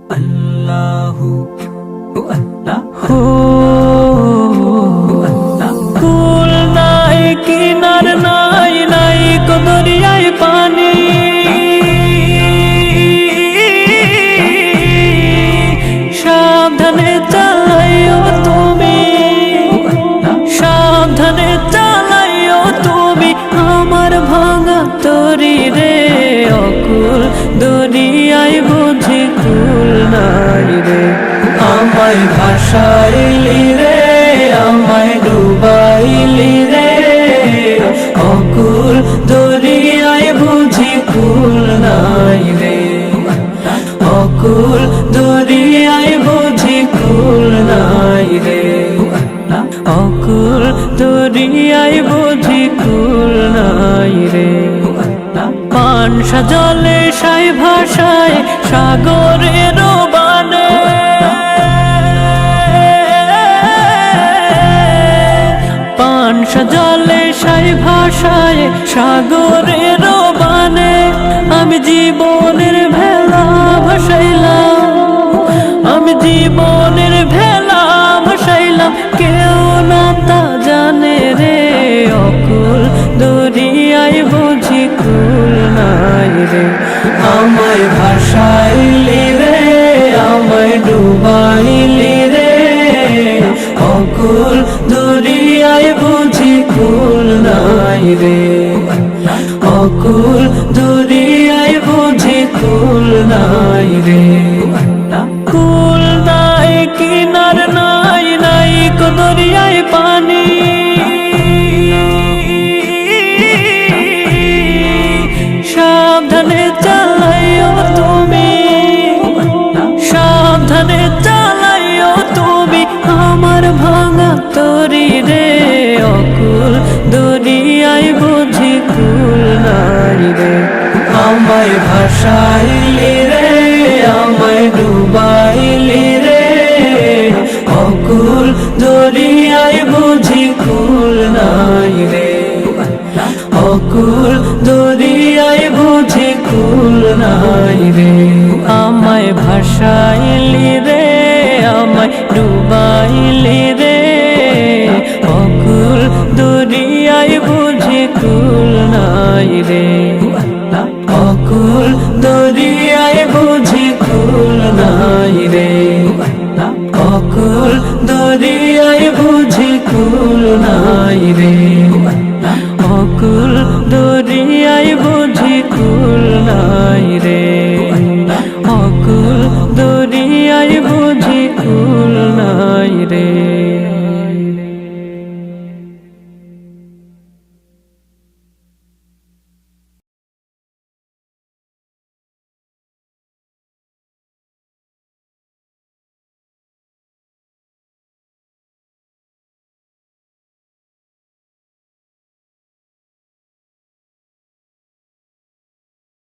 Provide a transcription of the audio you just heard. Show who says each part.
Speaker 1: আল্লাহু আল্লাহু কুল নাই কিনার নাই নাই কো দরিয়ায় পানি সাবধানে চালাইও তুমি সাবধানে চালাইও তুমি আমার ভাঙা তরি রে অকুল দরিয়ায় বুঝি কুল নাই রে আমায় ভাসাইলি রে আমায় ডুবাইলি রে অকুল দরিয়ায় বুঝি কুল নাই রে অকুল দরিয়ায় বুঝি কুল নাই রে অকুল দরিয়ায় বুঝি কুল নাই রে পানসা জলে সাই ভাষায় সাগরের বানে পানসা জলে সাই ভাষায় সাগরের বানে আমি জীবনের ভেলা ভাসাইলাম আমি জীবনের ভেলা ভাসাইলাম কেউ না তা জানে রে অকুল দরিয়ায় বুঝি কুল নাই রে আমায় ভাসাইলি রে আমায় ডুবাইলি রে অকুল দরিয়ায় বুঝি কুল নাই রে অকুল দরিয়ায় বুঝি কুল নাই রে কুল নাই কিনার নাই নাই কো দরিয়ায় পানি সাবধানে চালাইও তুমি সাবধানে চালাইও তুমি আমার ভাঙা তরি রে অকুল দরিয়ায় বুঝি কুল নাই রে আমায় ভাসাইলি রে আমায় ডুবাইলি রে অকুল দরিয়ায় বুঝি কুল নাই রে অকুল দরিয়ায় বুঝি কুল নাই রে আমায় ভাসাইলি রে আমায় ডুবাইলি রে অকুল দরিয়ায় বুঝি কুল নাই রে অকুল দরিয়ায় বুঝি কুল নাই রে অকুল দরিয়ায় বুঝি কুল নাই রে অকুল দরিয়ায় বুঝি কুল নাই রে অকুল দরিয়ায় বুঝি কুল নাই রে।